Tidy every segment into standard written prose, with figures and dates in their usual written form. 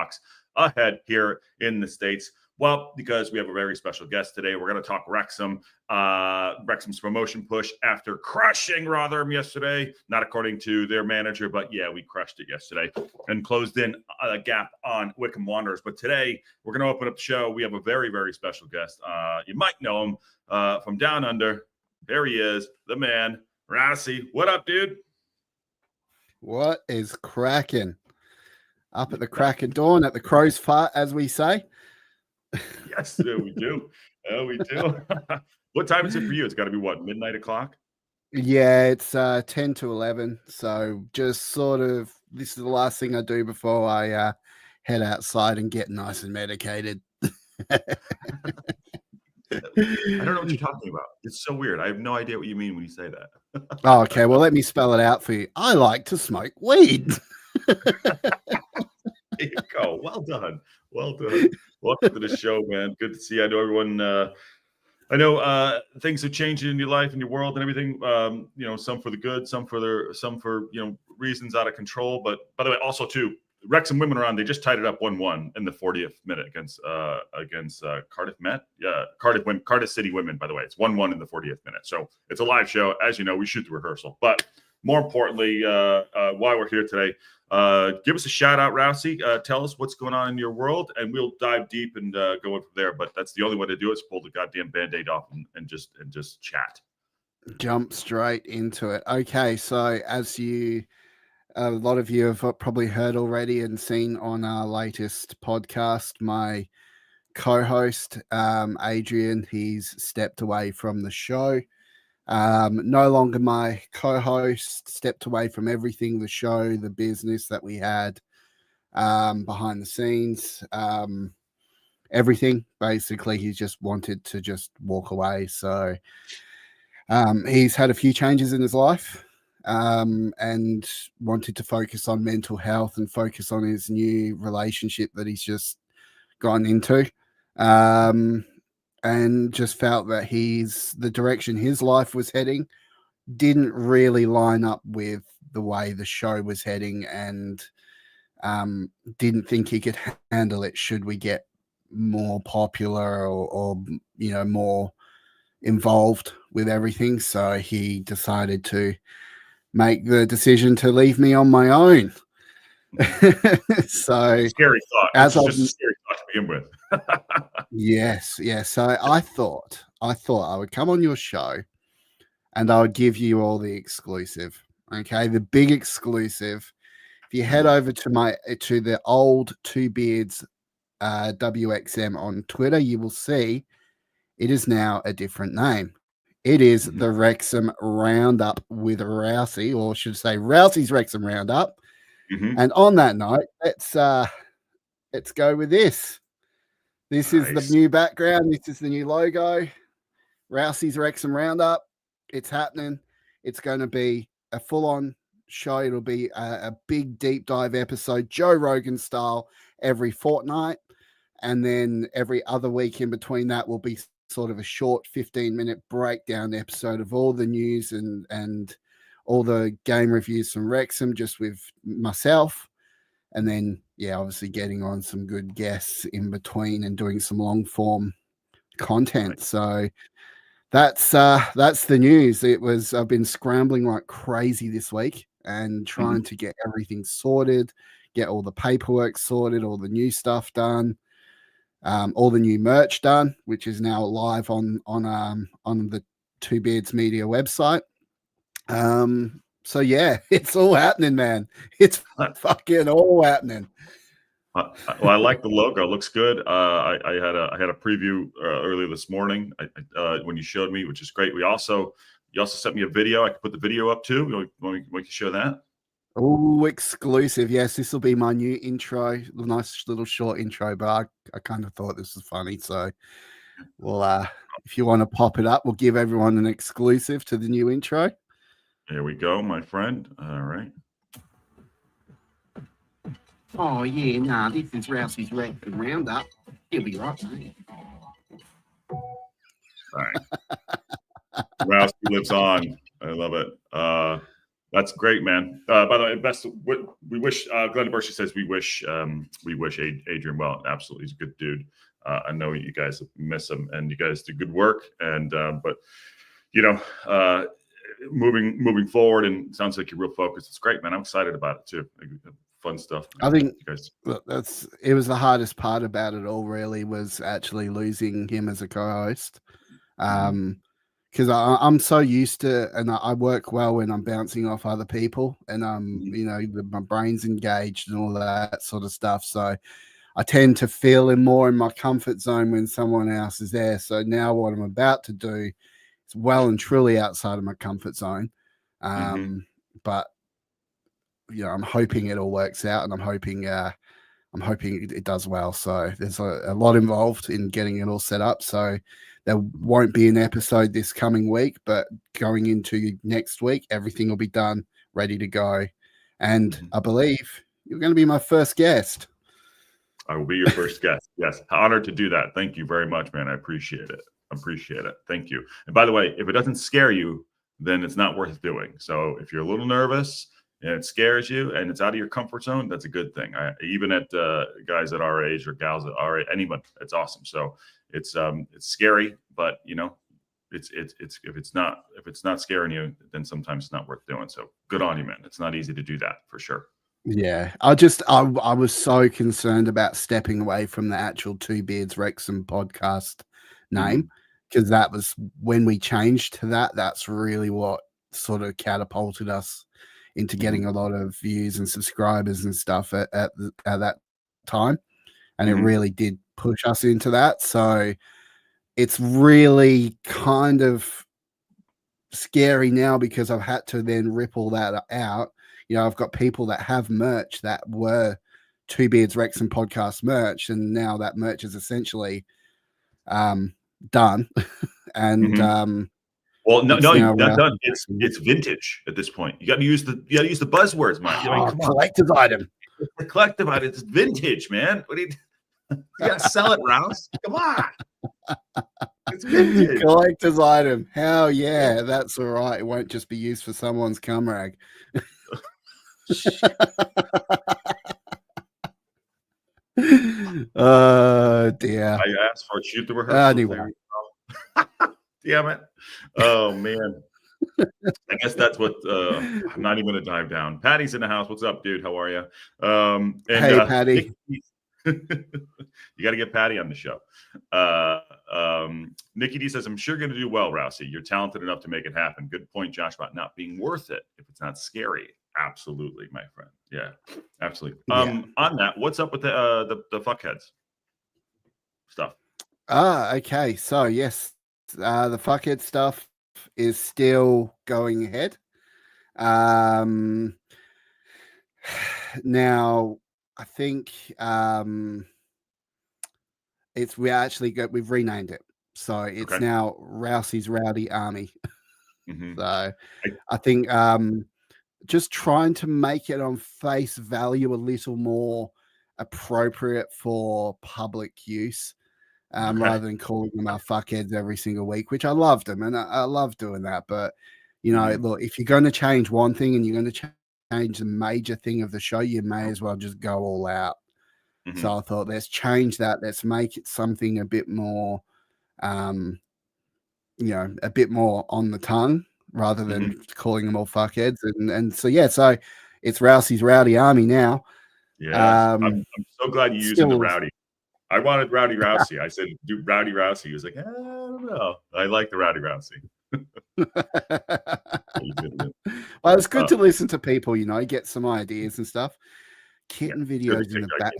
stocks ahead here in the States? Well, because we have a very special guest today. We're going to talk Wrexham, Wrexham's promotion push after crushing Rotherham yesterday. Not according to their manager, but yeah, we crushed it yesterday and closed in a gap on Wycombe Wanderers. But today, we're going to open up the show. We have a very, very special guest. You might know him from down under. There he is, the man, Rossi. What up, dude? What is cracking? Up at the crack of dawn, at the crow's fart, as we say. Yes, we do. We do. What time is it for you? It's got to be what, midnight o'clock? Yeah, it's 10 to 11. So just sort of, this is the last thing I do before I head outside and get nice and medicated. I don't know what you're talking about. It's so weird. I have no idea what you mean when you say that. Oh, okay, well, let me spell it out for you. I like to smoke weed. There you go. Well done. Well done. Welcome to the show, man. Good to see you. I know everyone. I know things are changing in your life and your world and everything. You know, some for the good, some for reasons out of control. But by the way, also too, Wrexham women are on. They just tied it up 1-1 in the 40th minute against Cardiff Met. Yeah, Cardiff City women. By the way, it's 1-1 in the 40th minute. So it's a live show. As you know, we shoot the rehearsal. But more importantly, why we're here today. Give us a shout out, Rossi. Tell us what's going on in your world, and we'll dive deep and go in from there. But that's the only way to do it is pull the goddamn band-aid off and just chat. Jump straight into it. Okay, so as a lot of you have probably heard already and seen on our latest podcast, my co-host, Adrian, he's stepped away from the show. No longer my co-host, stepped away from everything, the show, the business that we had behind the scenes, everything. Basically, he just wanted to just walk away. So he's had a few changes in his life and wanted to focus on mental health and focus on his new relationship that he's just gone into. And just felt that the direction his life was heading didn't really line up with the way the show was heading, and didn't think he could handle it should we get more popular or more involved with everything. So he decided to make the decision to leave me on my own. So scary thought. It's just a scary thought to begin with. Yes. So I thought I would come on your show and I would give you all the exclusive. Okay, the big exclusive. If you head over to the old Two Beards WXM on Twitter, you will see it is now a different name. It is the Wrexham Roundup with Rossi, or should I say Rossi's Wrexham Roundup. Mm-hmm. And on that note, let's go with this. This is the new background. This is the new logo. Rossi's Wrexham Roundup. It's happening. It's going to be a full-on show. It'll be a big deep dive episode, Joe Rogan style, every fortnight. And then every other week in between that will be sort of a short 15-minute breakdown episode of all the news and all the game reviews from Wrexham, just with myself. And then, obviously getting on some good guests in between and doing some long form content. So that's the news. I've been scrambling like crazy this week and trying to get everything sorted, get all the paperwork sorted, all the new stuff done, all the new merch done, which is now live on the Two Beards Media website. So it's all happening, man. It's fucking all happening. Well, I like the logo. It looks good. I had a preview earlier this morning when you showed me, which is great. You also sent me a video. I could put the video up too. We can show that. Oh, exclusive. Yes, this will be my new intro. Nice little short intro, but I kind of thought this was funny. So if you want to pop it up, we'll give everyone an exclusive to the new intro. There we go, my friend. All right. Oh, yeah, this is Rossi's Wrexham Roundup. He'll be right, mate. All right. Rossi lives on. I love it. That's great, man. By the way, best we wish. Glenda Burshey says we wish Adrian well. Absolutely, he's a good dude. I know you guys miss him, and you guys do good work. And but moving forward, and it sounds like you're real focused. It's great, man. I'm excited about it too. Fun stuff. I think you guys. It was the hardest part about it all. Really, was actually losing him as a co-host. Because I'm so used to, and I work well when I'm bouncing off other people, and my brain's engaged and all that sort of stuff. So I tend to feel more in my comfort zone when someone else is there. So now what I'm about to do is well and truly outside of my comfort zone. But I'm hoping it all works out, and I'm hoping it does well. So there's a lot involved in getting it all set up. So there won't be an episode this coming week, but going into next week, everything will be done, ready to go. And I believe you're going to be my first guest. I will be your first guest. Yes. Honored to do that. Thank you very much, man. I appreciate it. Thank you. And by the way, if it doesn't scare you, then it's not worth doing. So if you're a little nervous and it scares you and it's out of your comfort zone, that's a good thing. Even at guys at our age or gals at our age, anyone, it's awesome. So it's scary, but it's if it's not scaring you, then sometimes it's not worth doing. So good on you, man. It's not easy to do that for sure. Yeah, I was so concerned about stepping away from the actual Two Beards Wrexham podcast name, because that was when we changed to that. That's really what sort of catapulted us into getting a lot of views and subscribers and stuff at that time, and it really did push us into that. So it's really kind of scary now because I've had to then rip all that out. I've got people that have merch that were Two Beards Wrexham podcast merch, and now that merch is essentially done. And well, no, you're not done. It's vintage at this point. You got to use the buzzwords, Mike. Collector's item. It's a collective item. It's vintage, man. What do you got to sell it, Rouse? Come on. It's vintage. Collector's item. Hell yeah, that's all right. It won't just be used for someone's cum rag. Oh dear. I asked for a shoot the rehearsal. Anyway. Damn it. Oh man. I guess that's what I'm not even gonna dive down. Patty's in the house. What's up, dude? How are you? Hey, Patty. You got to get Patty on the show. Nikki D says, I'm sure going to do well, Rousey. You're talented enough to make it happen. Good point, Josh, about not being worth it if it's not scary. Absolutely, my friend. Yeah, absolutely. On that, what's up with the fuckheads stuff? Okay. So yes, the fuckhead stuff is still going ahead. Now I think we've renamed it, so it's now Rousey's Rowdy Army. So I think just trying to make it on face value a little more appropriate for public use, rather than calling them our fuckheads every single week, which I loved them and I love doing that. But look, if you're going to change one thing and you're going to change the major thing of the show, you may as well just go all out. So I thought, let's change that. Let's make it something a bit more, a bit more on the tongue rather than calling them all fuckheads. And so it's Rousey's Rowdy Army now. Yeah, I'm so glad you're using the rowdy. I wanted Rowdy Rousey. I said, do Rowdy Rousey. He was like, I don't know. I like the Rowdy Rousey. Well, it's good to listen to people, get some ideas and stuff. Kitten videos in the back.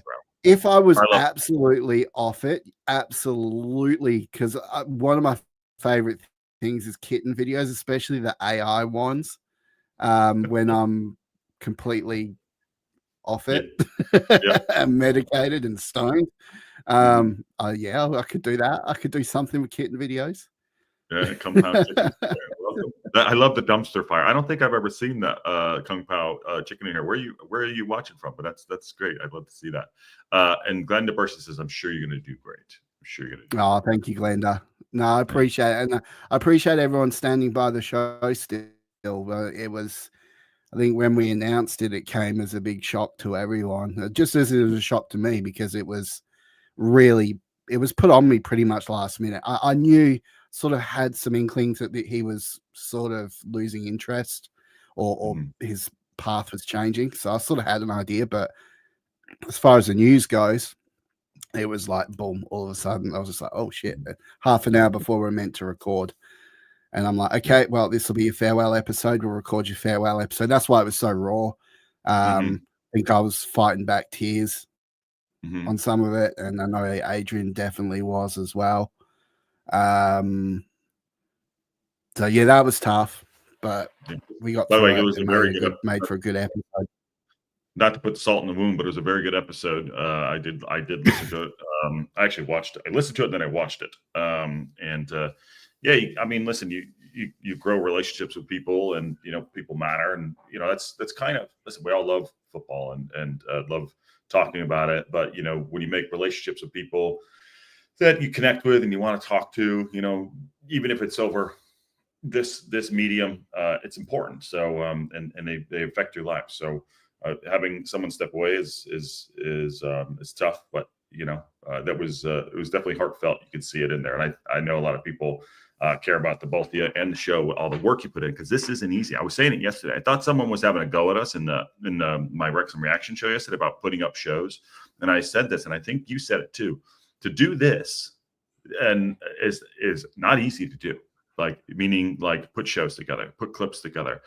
If I was absolutely off it, absolutely, because one of my favorite things is kitten videos, especially the AI ones, when I'm completely off it and medicated and stoned. I could do that. I could do something with kitten videos. Yeah, Kung Pao chicken. I love the dumpster fire. I don't think I've ever seen that Kung Pao chicken in here. Where are you watching from? But that's great. I'd love to see that. And Glenda Burson says, I'm sure you're going to do great. I'm sure you're going to do great. Thank you, Glenda. No, I appreciate it. And I appreciate everyone standing by the show still. It was I think when we announced it, it came as a big shock to everyone, just as it was a shock to me, because it was put on me pretty much last minute. I knew, sort of had some inklings that he was sort of losing interest, or his path was changing. So I sort of had an idea, but as far as the news goes, it was like boom, all of a sudden I was just like, oh shit, half an hour before we're meant to record. And I'm like, okay, well, this will be a farewell episode. We'll record your farewell episode. That's why it was so raw. I think I was fighting back tears on some of it, and I know Adrian definitely was as well. So yeah, that was tough, but we got through it. It was made for a good episode. Not to put salt in the wound, but it was a very good episode. I did listen to it. I actually watched it. I listened to it, and then I watched it. Yeah, I mean, listen, you grow relationships with people, and people matter, and that's kind of, listen, we all love football and love talking about it, but when you make relationships with people that you connect with and you want to talk to, even if it's over this medium, it's important. So and they affect your life. So having someone step away is tough, but it was definitely heartfelt. You could see it in there, and I know a lot of people care about the both of you and the show, all the work you put in, because this isn't easy. I was saying it yesterday. I thought someone was having a go at us in my Wrexham reaction show yesterday about putting up shows, and I said this, and I think you said it too. To do this and is not easy to do. Like, meaning, like, put shows together, put clips together,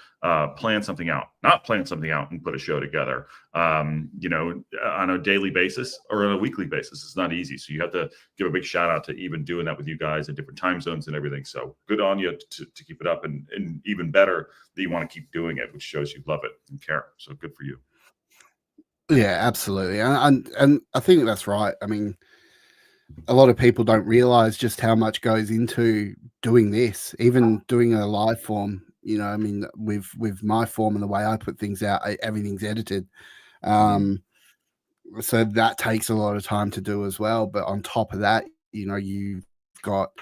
plan something out, not plan something out and put a show together, on a daily basis or on a weekly basis. It's not easy. So you have to give a big shout out to even doing that with you guys in different time zones and everything. So good on you to keep it up, and even better that you want to keep doing it, which shows you love it and care. So good for you. Yeah, absolutely. And I think that's right. I mean, a lot of people don't realize just how much goes into doing this, even doing a live form. I mean, with my form and the way I put things out, everything's edited. So that takes a lot of time to do as well. But on top of that, you've got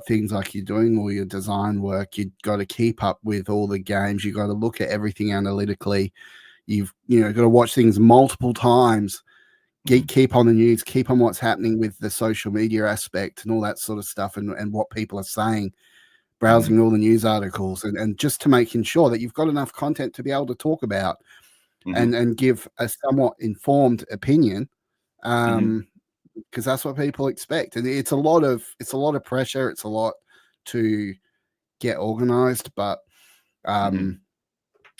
things like you're doing all your design work. You've got to keep up with all the games. You've got to look at everything analytically. You've got to watch things multiple times. Keep on the news, keep on what's happening with the social media aspect and all that sort of stuff, and what people are saying, browsing all the news articles, and just to making sure that you've got enough content to be able to talk about and give a somewhat informed opinion, because that's what people expect. And it's a lot of pressure. It's a lot to get organized, but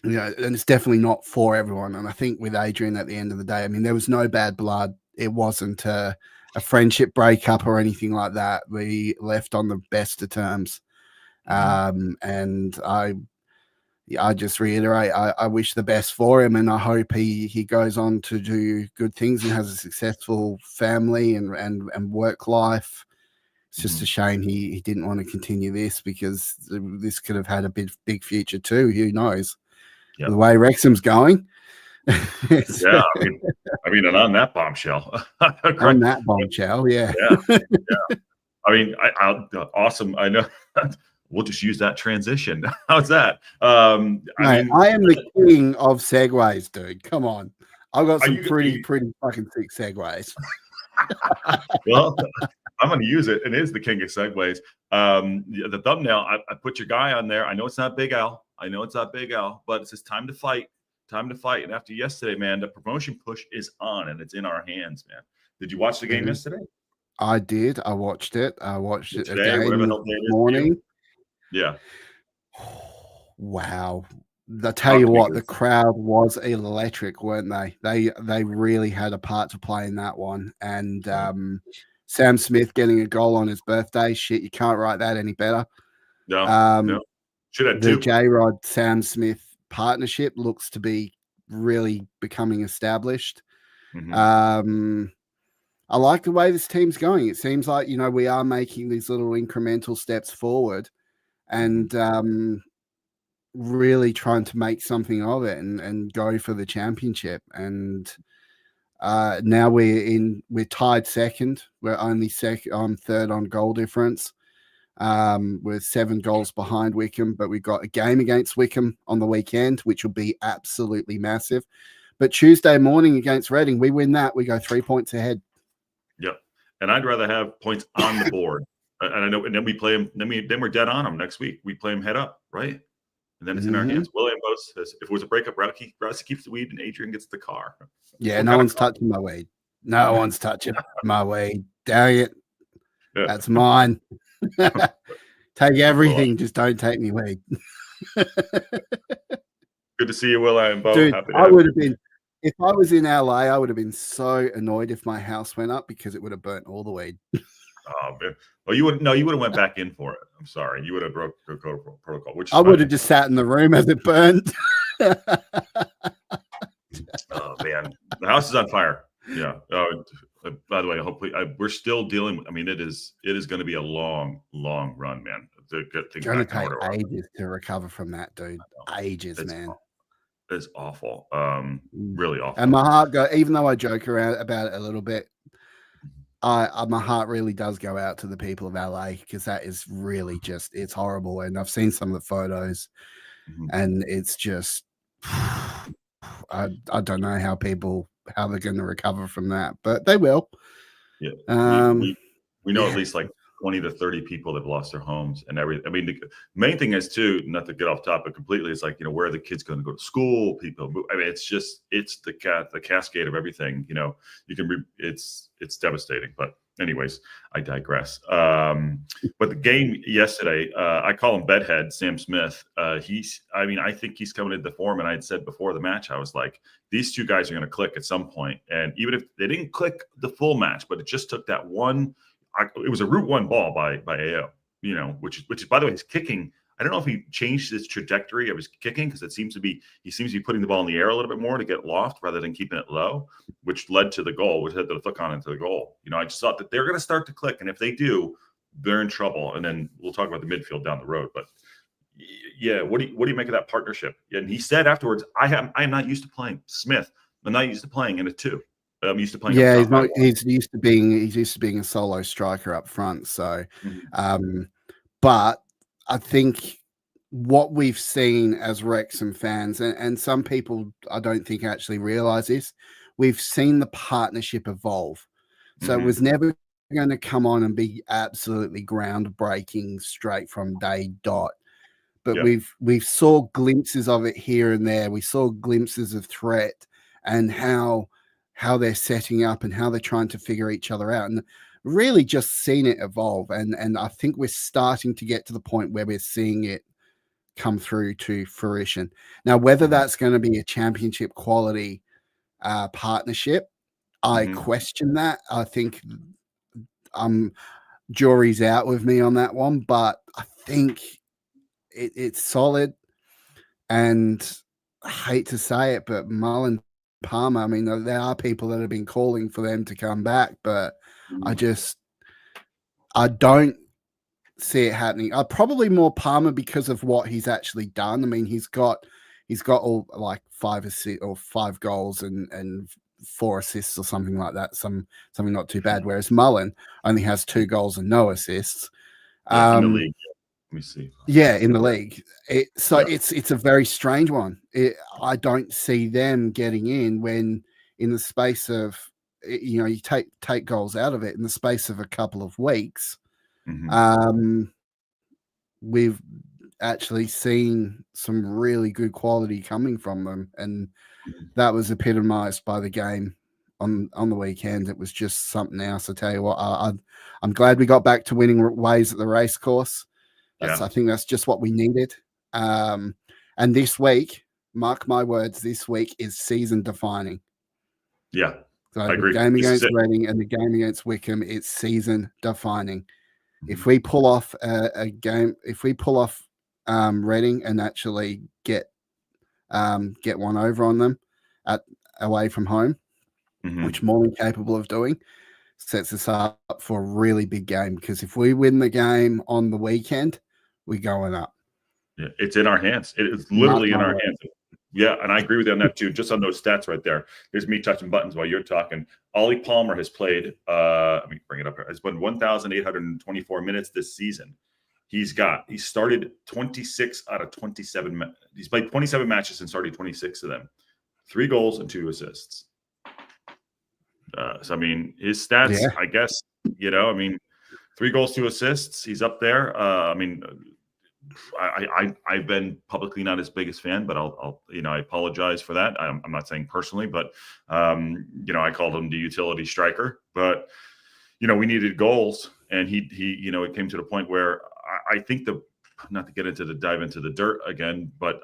and it's definitely not for everyone. And I think with Adrian, at the end of the day, I mean, there was no bad blood. It wasn't a friendship breakup or anything like that. We left on the best of terms. And I just reiterate, I wish the best for him, and I hope he goes on to do good things and has a successful family and work life. It's just a shame he didn't want to continue this, because this could have had a big future too. Who knows? The way Wrexham's going. Yeah, I mean, and on that bombshell. On that bombshell, yeah. I mean, awesome. I know. We'll just use that transition. How's that? I am the king of segues, dude. Come on. I've got some pretty fucking sick segues. Well, I'm going to use it. It is the king of segues. The thumbnail, I put your guy on there. I know it's not Big Al. But it says time to fight. And after yesterday, man, the promotion push is on, and it's in our hands, man. Did you watch the game yesterday? I did. I watched it. Today, again this morning. Yeah. Wow. I tell you what, the crowd was electric, weren't they? They really had a part to play in that one. And Sam Smith getting a goal on his birthday, shit, you can't write that any better. No. Should have two. The J-Rod Sam Smith partnership looks to be really becoming established. I like the way this team's going. It seems like, we are making these little incremental steps forward, and really trying to make something of it and go for the championship. And now we're tied second. We're only second. I'm third on goal difference. We're 7 goals behind Wycombe, but we've got a game against Wycombe on the weekend, which will be absolutely massive. But Tuesday morning against Reading, we win that. We go 3 points ahead. Yep. And I'd rather have points on the board. And I know, and then we play them. Then we're dead on them next week. We play them head up, right? And then it's in our hands. William Bose says, if it was a breakup, Rousey keeps the weed and Adrian gets the car. Yeah, no one's touching my weed. No one's touching my weed. Dang it. Yeah. That's mine. Take everything, just don't take me weed. Good to see you, Will and Bo. Dude, I would have been, if I was in LA, I would have been so annoyed if my house went up because it would have burnt all the weed. Oh man! Well, you would have went back in for it. I'm sorry, you would have broke the protocol. Which I would have just sat in the room as it burned. Oh man, the house is on fire. Yeah. By the way, hopefully we're still dealing. I mean, it is going to be a long run, man. It's going to take ages to recover from that, dude. Ages, man. It's awful. Really awful. And my heart even though I joke around about it a little bit, my heart really does go out to the people of LA because that is really just, it's horrible. And I've seen some of the photos and it's just, I don't know how they're going to recover from that, but they will. Yeah. We know at least like 20 to 30 people that have lost their homes and everything. I mean, the main thing is too, not to get off topic completely, it's like, where are the kids going to go to school? People move. I mean, it's the cascade of everything, it's devastating, but anyways, I digress. But the game yesterday, I call him Bedhead, Sam Smith. I think he's coming into form. And I had said before the match, I was like, these two guys are going to click at some point. And even if they didn't click the full match, but it just took that one. It was a route one ball by AO, which is, by the way, his kicking. I don't know if he changed his trajectory of his kicking because he seems to be putting the ball in the air a little bit more to get loft rather than keeping it low, which led to the goal, which had the hook on into the goal. I just thought that they're going to start to click, and if they do, they're in trouble. And then we'll talk about the midfield down the road. But yeah, what do you make of that partnership? And he said afterwards, I am not used to playing Smith. I'm not used to playing in a two. I'm used to playing. Yeah, he's used to being a solo striker up front. So, but I think what we've seen as Wrexham fans, and some people I don't think actually realize this, we've seen the partnership evolve. So it was never going to come on and be absolutely groundbreaking straight from day dot. But we've saw glimpses of it here and there. We saw glimpses of threat and how they're setting up and how they're trying to figure each other out, and really just seen it evolve. And I think we're starting to get to the point where we're seeing it come through to fruition. Now, whether that's going to be a championship quality partnership, I question that. I think jury's out with me on that one, but I think it's solid. And I hate to say it, but Mullen Palmer, I mean, there are people that have been calling for them to come back, but I don't see it happening. Probably more Palmer because of what he's actually done. I mean, he's got all like 5 goals and 4 assists or something like that. Something not too bad. Whereas Mullen only has 2 goals and no assists. In the league. Let me see. Yeah, in the league. It's a very strange one. I don't see them getting in when in the space of, you take goals out of it in the space of a couple of weeks. We've actually seen some really good quality coming from them, and that was epitomized by the game on the weekend. It was just something else. I tell you what, I'm glad we got back to winning ways at the race course. I think that's just what we needed. And this week, mark my words, this week is season defining. Yeah, so I agree. The game against Reading and the game against Wycombe, it's season defining. If we pull off a game, if we pull off Reading and actually get one over on them away from home, which more than capable of doing, sets us up for a really big game. Because if we win the game on the weekend, we're going up. Yeah, it's in our hands. It is literally in our hands. Yeah, and I agree with you on that too. Just on those stats right there. Here's me touching buttons while you're talking. Ollie Palmer has played, let me bring it up here. It's been 1,824 minutes this season. He started 26 out of 27. He's played 27 matches and started 26 of them. 3 goals and 2 assists. So I mean, his stats, I guess, 3 goals, 2 assists. He's up there. I mean, I've been publicly not his biggest fan, but I apologize for that. I'm not saying personally, but I called him the utility striker. But we needed goals, and he it came to the point where I think not to get into dive into the dirt again, but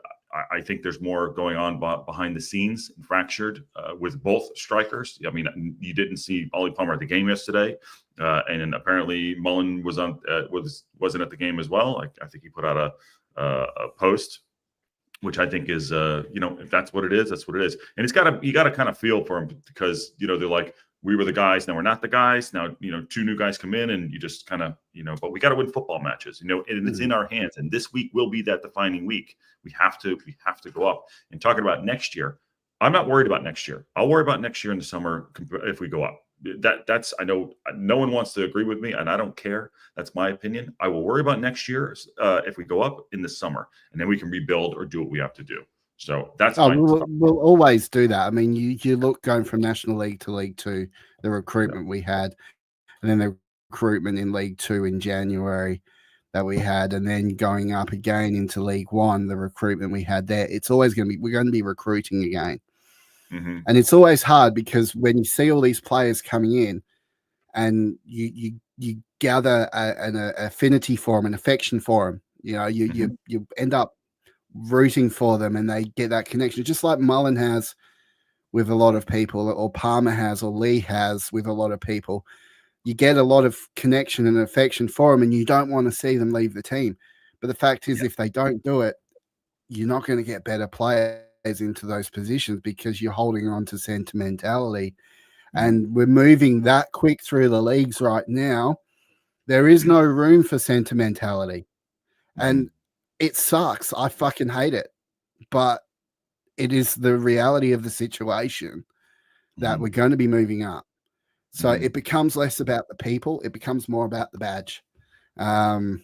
I think there's more going on behind the scenes, fractured with both strikers. I mean, you didn't see Ollie Palmer at the game yesterday, and apparently Mullen wasn't at the game as well. I think he put out a post, which I think is if that's what it is, that's what it is. And you got to kind of feel for him, because they're like, we were the guys, now we're not the guys. Now 2 new guys come in, and you just kind of but we got to win football matches, and it's in our hands. And this week will be that defining week. We have to go up. And talking about next year, I'm not worried about next year. I'll worry about next year in the summer if we go up. That's I know no one wants to agree with me, and I don't care. That's my opinion. I will worry about next year if we go up in the summer, and then we can rebuild or do what we have to do. So that's we'll always do that. I mean, you look going from National League to League 2, the recruitment we had, and then the recruitment in League 2 in January that we had, and then going up again into League 1, the recruitment we had there. It's always we're going to be recruiting again. Mm-hmm. And it's always hard, because when you see all these players coming in, and you gather an affinity for them, an affection for them, you end up rooting for them, and they get that connection, just like Mullen has with a lot of people, or Palmer has, or Lee has with a lot of people. You get a lot of connection and affection for them, and you don't want to see them leave the team. But the fact is, if they don't do it, you're not going to get better players into those positions, because you're holding on to sentimentality. And we're moving that quick through the leagues right now. There is no room for sentimentality. And it sucks. I fucking hate it. But it is the reality of the situation that we're going to be moving up. So it becomes less about the people. It becomes more about the badge, and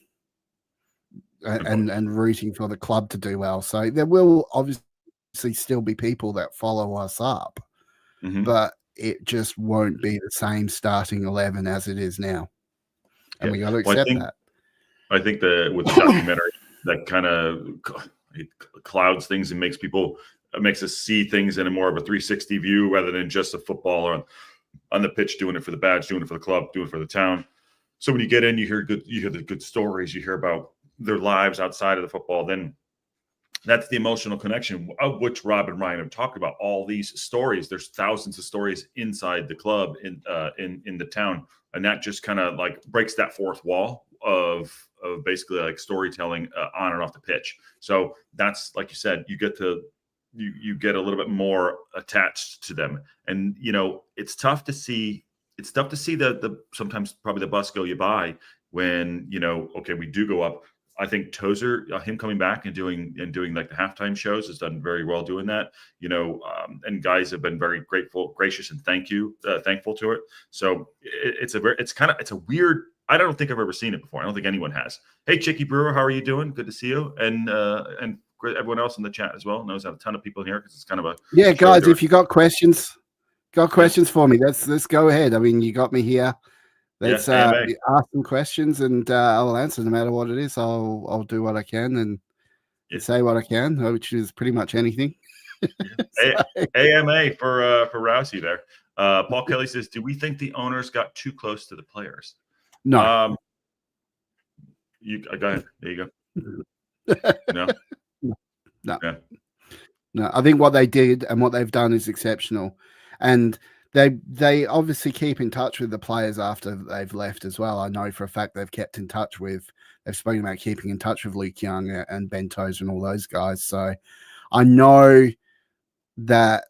rooting for the club to do well. So there will obviously still be people that follow us up, but it just won't be the same starting 11 as it is now. And we got to accept that. I think with the documentary, that kind of clouds things and makes us see things in a more of a 360 view, rather than just a footballer on the pitch doing it for the badge, doing it for the club, doing it for the town. So when you get in, you hear the good stories, you hear about their lives outside of the football. Then that's the emotional connection, of which Rob and Ryan have talked about. All these stories, there's thousands of stories inside the club, in the town, and that just kind of like breaks that fourth wall of basically like storytelling on and off the pitch. So that's, like you said, you get a little bit more attached to them. And it's tough to see the sometimes probably the bus go you by when okay, we do go up. I think Tozer, him coming back and doing like the halftime shows, has done very well doing that. And guys have been very gracious, and thankful to it. So it's a weird. I don't think I've ever seen it before. I don't think anyone has. Hey, Chicky Brewer, how are you doing? Good to see you. And everyone else in the chat as well. Knows I have a ton of people here, because it's kind of a guys. If you got questions for me, let's go ahead. I mean, you got me here. Let's ask some questions, and I'll answer no matter what it is. I'll do what I can and say what I can, which is pretty much anything. AMA for Rousey there. Paul Kelly says, do we think the owners got too close to the players? No. Go ahead. There you go. No. No. Yeah. No. I think what they did and what they've done is exceptional, and they obviously keep in touch with the players after they've left as well. I know for a fact they've spoken about keeping in touch with Luke Young and Ben Tozer and all those guys. So I know that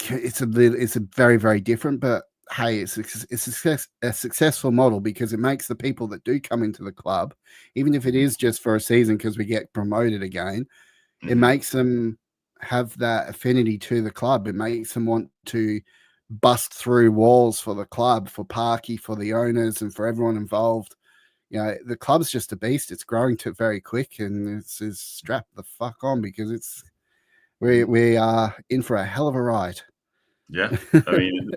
it's a very, very different, but hey, it's a successful model, because it makes the people that do come into the club, even if it is just for a season because we get promoted again, it makes them have that affinity to the club. It makes them want to bust through walls for the club, for Parky, for the owners, and for everyone involved, the club's just a beast. It's growing to very quick, and it's strap the fuck on because we are in for a hell of a ride. Yeah, I mean,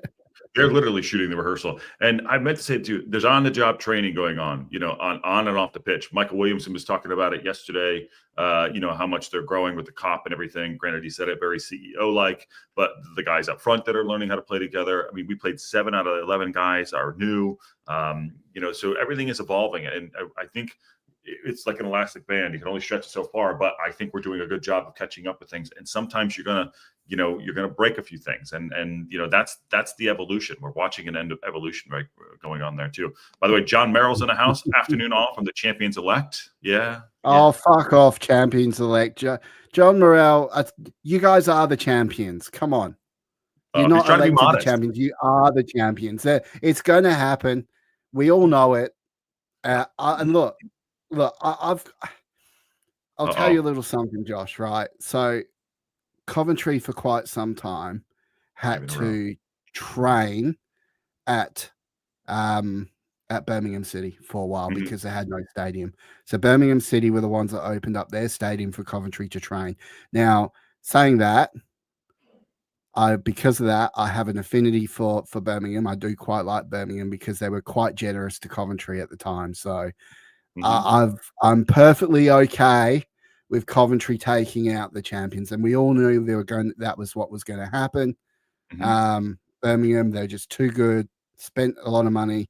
they're literally shooting the rehearsal. And I meant to say too, there's on-the-job training going on, on and off the pitch. Michael Williamson was talking about it yesterday. How much they're growing with the COP and everything. Granted, he said it very CEO-like, but the guys up front that are learning how to play together. I mean, we played 7 out of 11 guys are new. So everything is evolving, and I think it's like an elastic band. You can only stretch it so far, but I think we're doing a good job of catching up with things. And sometimes you're gonna break a few things, and that's the evolution. We're watching an end of evolution going on there too. By the way, John Merrill's in the house. Afternoon all from the Champions Elect. Yeah. Oh, fuck off, Champions Elect. John Morrell, you guys are the champions. Come on. You're not elected the champions. You are the champions. It's going to happen. We all know it. And look, I'll tell you a little something, Josh, right? So Coventry for quite some time had to train at Birmingham City for a while because they had no stadium. So Birmingham City were the ones that opened up their stadium for Coventry to train. Now, saying that, because of that, I have an affinity for Birmingham. I do quite like Birmingham because they were quite generous to Coventry at the time. So I'm perfectly okay with Coventry taking out the champions, and we all knew that was what was going to happen. Birmingham, they're just too good, spent a lot of money.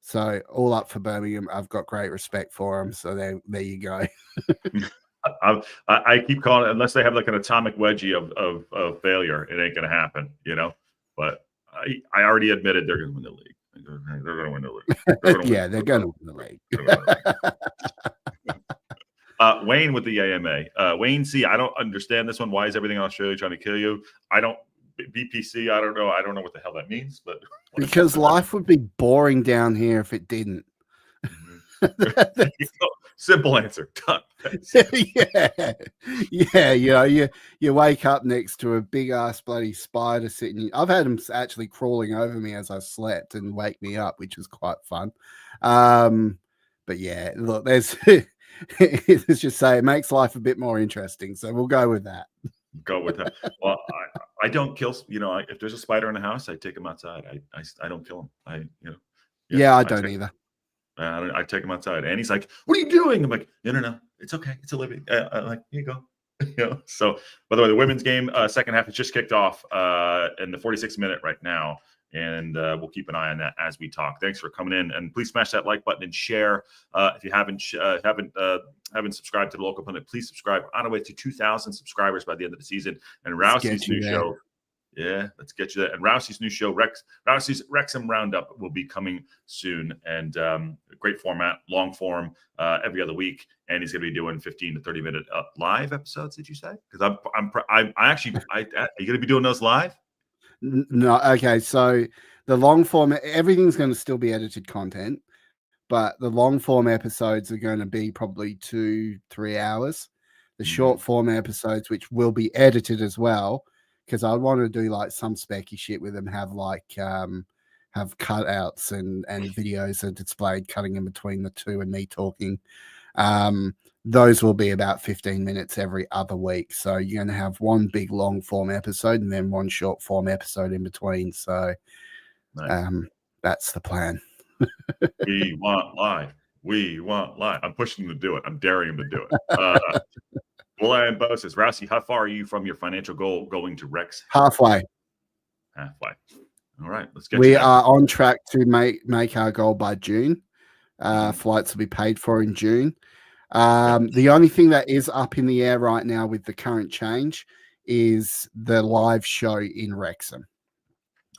So all up for Birmingham. I've got great respect for them. So there you go. I keep calling it, unless they have like an atomic wedgie of failure, it ain't going to happen, But I already admitted they're going to win the league. They're going to win the league. Yeah, they're going to win the league. Wayne with the AMA. Wayne C, I don't understand this one. Why is everything in Australia trying to kill you? BPC, I don't know. I don't know what the hell that means, but because life would be boring down here if it didn't. Simple answer. Done. You wake up next to a big ass bloody spider sitting. I've had them actually crawling over me as I slept and wake me up, which was quite fun. But yeah, look, let's just say it makes life a bit more interesting. So we'll go with that. Go with that. Well, I don't kill. If there's a spider in the house, I take him outside. I don't kill him. I don't either. I take him outside, and he's like, "What are you doing?" I'm like, "No, it's okay. It's a living." I'm like, "Here you go." So, by the way, the women's game second half has just kicked off in the 46th minute right now, and we'll keep an eye on that as we talk. Thanks for coming in, and please smash that like button and share. If you haven't subscribed to the local pundit, please subscribe. We're on our way to 2,000 subscribers by the end of the season, and Rousey's new show. Yeah, let's get you that. And Rousey's new show, Rousey's Wrexham Roundup, will be coming soon. And great format, long form, every other week. And he's going to be doing 15 to 30 minute live episodes. Did you say? Because are you going to be doing those live? No. Okay. So the long form, everything's going to still be edited content, but the long form episodes are going to be probably 2-3 hours. The short form episodes, which will be edited as well, because I want to do like some specky shit with them, have cutouts and videos that are displayed cutting in between the two and me talking. Those will be about 15 minutes every other week. So you're going to have one big long form episode and then one short form episode in between. So that's the plan. We want live. I'm pushing him to do it. I'm daring him to do it. William Bo says, Rousey, how far are you from your financial goal going to Rex? Halfway. All right, let's get. We are on track to make our goal by June. Flights will be paid for in June. The only thing that is up in the air right now with the current change is the live show in Wrexham.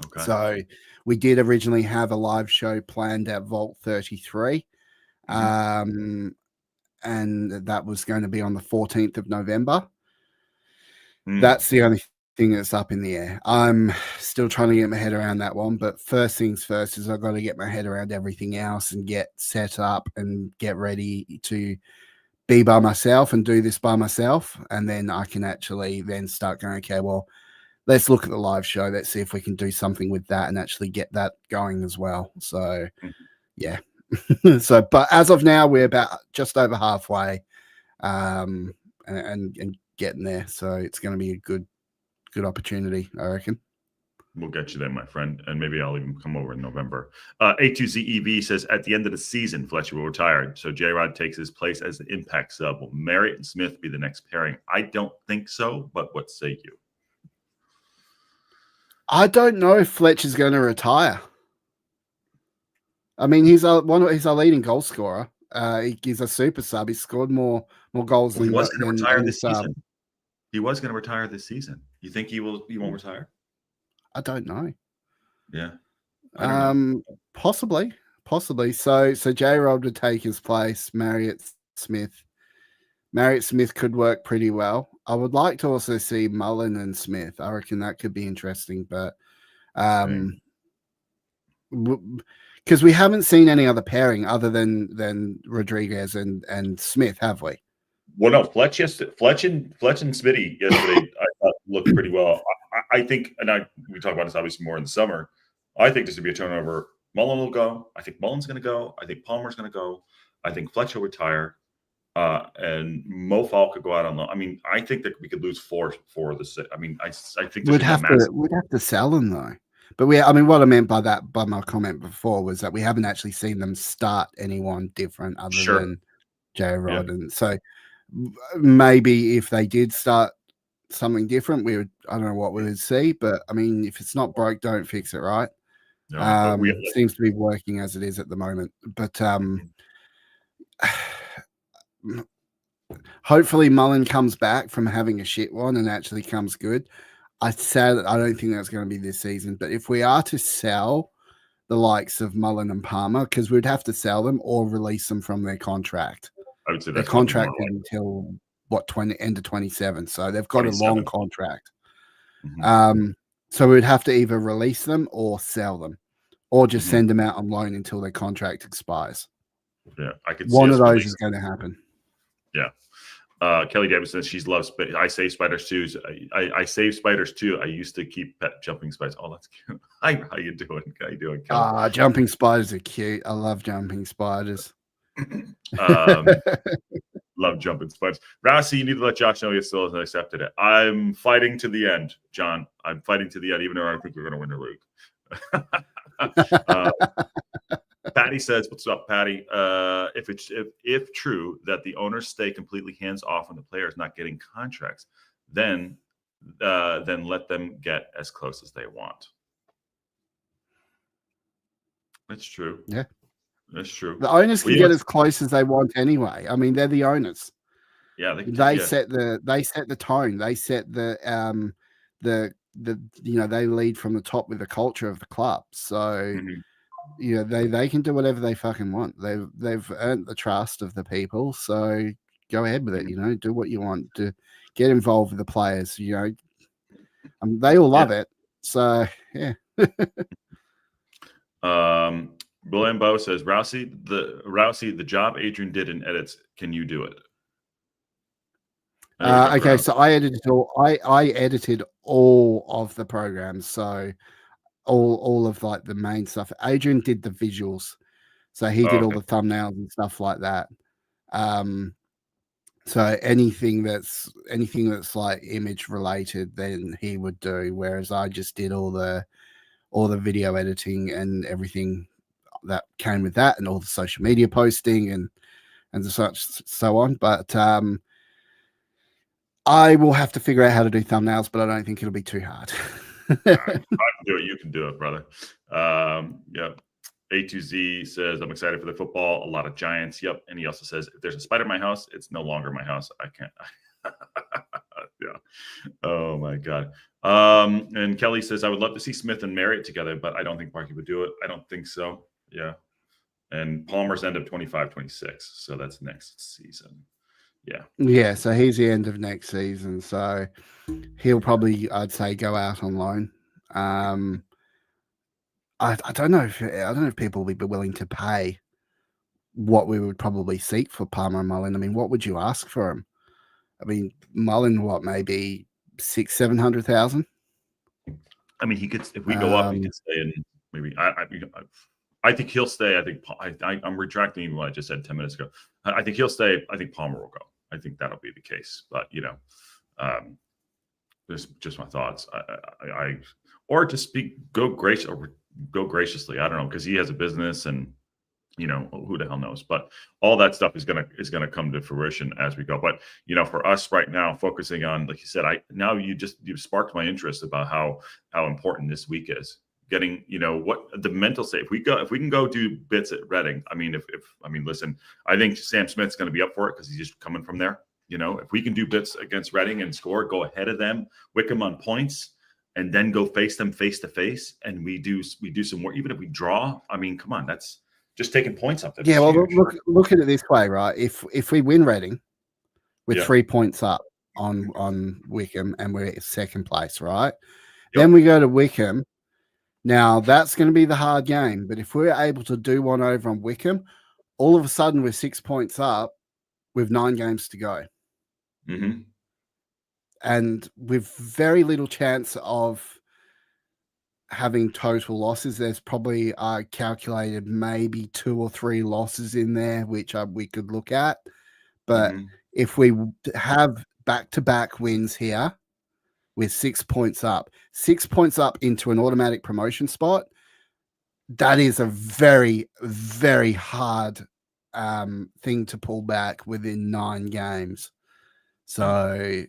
Okay. So we did originally have a live show planned at Vault 33. And that was going to be on the 14th of November. That's the only thing that's up in the air. I'm still trying to get my head around that one, but first things first is I've got to get my head around everything else and get set up and get ready to be by myself and do this by myself. And then I can actually then start going, okay, well, let's look at the live show. Let's see if we can do something with that and actually get that going as well. So, yeah. So, but as of now, we're about just over halfway, and getting there. So it's going to be a good opportunity, I reckon. We'll get you there, my friend, and maybe I'll even come over in November. A2ZEV says, at the end of the season, Fletcher will retire, so J-Rod takes his place as the impact sub. Will Marriott and Smith be the next pairing? I don't think so, but what say you? I don't know if Fletcher's going to retire. I mean, he's our leading goal scorer. He's a super sub. He's scored more goals Well, he was going to retire this sub. season. He was going to retire this season. You think he won't retire? I don't know. Yeah. Possibly. So J-Rod would take his place. Marriott Smith could work pretty well. I would like to also see Mullen and Smith. I reckon that could be interesting, but because we haven't seen any other pairing other than Rodriguez and Smith, have we? Well, no, Fletch and Smitty yesterday I thought looked pretty well. I think, and we talk about this obviously more in the summer. I think this would be a turnover. Mullen will go. I think Mullen's going to go. I think Palmer's going to go. I think Fletcher will retire. And Mo Fall could go out on loan. I mean, I think that we could lose four of the six. I mean, I think we'd have to sell them though. But what I meant by my comment before was that we haven't actually seen them start anyone different other than J-Rod, and so maybe if they did start something different, I don't know what we would see. But I mean, if it's not broke, don't fix it, right? No, seems to be working as it is at the moment. But hopefully Mullen comes back from having a shit one and actually comes good. I don't think that's going to be this season. But if we are to sell the likes of Mullen and Palmer, because we'd have to sell them or release them from their contract. I would say their contract until end of 27. So they've got 27. A long contract. Mm-hmm. So we'd have to either release them or sell them, or just send them out on loan until their contract expires. Yeah, I could. One of those is going to happen. Yeah. Kelly Davis says she loves. I save spiders too. I save spiders too. I used to keep pet jumping spiders. Oh, that's cute. Hi, how you doing? How you doing, Kelly? Jumping spiders are cute. I love jumping spiders. Love jumping spiders. Rossi, you need to let Josh know he still hasn't accepted it. I'm fighting to the end, John. I'm fighting to the end, even though I don't think we're going to win the league. Patty says, "What's up, Patty? If true that the owners stay completely hands off on the players not getting contracts, then let them get as close as they want." That's true. Yeah, that's true. The owners can get as close as they want anyway. I mean, they're the owners. Yeah, they set the tone. They set the they lead from the top with the culture of the club. So. They can do whatever they fucking want. They've earned the trust of the people, so go ahead with it. Do what you want to get involved with the players. They all love it. So yeah. William Bow says, Rousey, the job Adrian did in edits, can you do it? Okay, so I edited all of the programs, so all of like the main stuff. Adrian did the visuals, so he did all the thumbnails and stuff like that. So anything that's like image related, then he would do, whereas I just did all the video editing and everything that came with that, and all the social media posting and so on. But I will have to figure out how to do thumbnails, but I don't think it'll be too hard. I can do it. You can do it, brother. Yeah. A2Z says, I'm excited for the football. A lot of Giants. Yep. And he also says, if there's a spider in my house, it's no longer my house. I can't. Yeah. Oh, my God. And Kelly says, I would love to see Smith and Marriott together, but I don't think Parky would do it. I don't think so. Yeah. And Palmer's end of 25-26. So that's next season. Yeah. Yeah. So he's the end of next season. So he'll probably, I'd say, go out on loan. I don't know if people would be willing to pay what we would probably seek for Palmer and Mullen. I mean, what would you ask for him? I mean, Mullen, maybe 600,000-700,000? I mean, he could, if we go up, he could stay in maybe. I think he'll stay. I'm retracting even what I just said 10 minutes ago. I think he'll stay. I think Palmer will go. I think that'll be the case. But this just my thoughts. Or to speak, go graciously. I don't know, because he has a business, and who the hell knows. But all that stuff is gonna come to fruition as we go. But for us right now, focusing on, like you said, you've sparked my interest about how important this week is. Getting what the mental state. If we can go do bits at Reading. Listen, I think Sam Smith's going to be up for it because he's just coming from there. If we can do bits against Reading and score, go ahead of them, Wycombe on points, and then go face them face to face, and we do some more. Even if we draw, come on, that's just taking points up there. Yeah, well, look at it this way, right? If we win Reading, we're 3 points up on Wycombe, and we're second place, right? Yep. Then we go to Wycombe. Now, that's going to be the hard game. But if we're able to do one over on Wycombe, all of a sudden we're 6 points up with 9 games to go. Mm-hmm. And with very little chance of having total losses. There's probably calculated maybe 2 or 3 losses in there, which we could look at. But if we have back-to-back wins here, with 6 points up into an automatic promotion spot, that is a very, very hard thing to pull back within 9 games. So,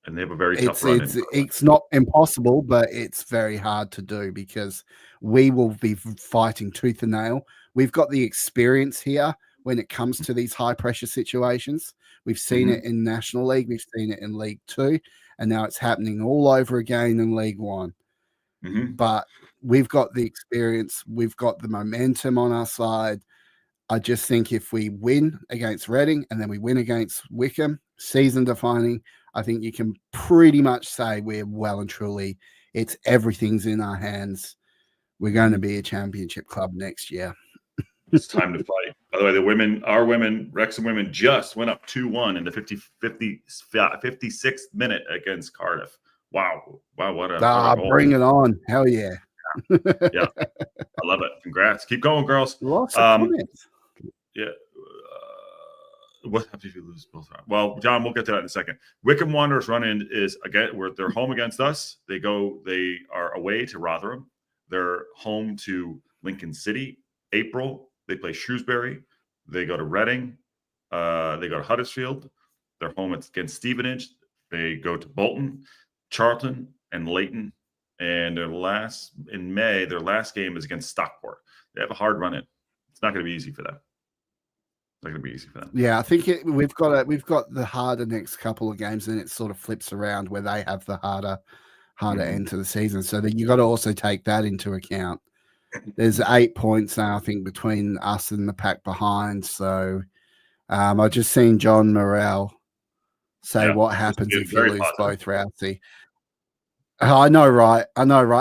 and they have a very tough run. It's not impossible, but it's very hard to do because we will be fighting tooth and nail. We've got the experience here when it comes to these high pressure situations. We've seen it in National League. We've seen it in League 2. And now it's happening all over again in League 1. But we've got the experience. We've got the momentum on our side. I just think if we win against Reading and then we win against Wycombe, season defining, I think you can pretty much say we're well and truly, everything's in our hands. We're going to be a championship club next year. It's time to fight. By the way, our women, Wrexham women, just went up 2-1 in the 56th minute against Cardiff. Wow. What a goal. Bring it on. Hell yeah. Yeah. I love it. Congrats. Keep going, girls. Lots of comments. Yeah. What happens if you lose both? Well, John, we'll get to that in a second. Wycombe Wanderers run-in is, again, they're home against us. They are away to Rotherham. They're home to Lincoln City. April, they play Shrewsbury. They go to Reading. They go to Huddersfield. They're home against Stevenage. They go to Bolton, Charlton, and Leighton. And in May, their last game is against Stockport. They have a hard run in. It's not going to be easy for them. Yeah, I think we've got the harder next couple of games, and it sort of flips around where they have the harder end to the season. So that you got to also take that into account. There's 8 points now, I think, between us and the pack behind. So I've just seen John Morrell say, "What happens if you lose both Rousey?" I know, right?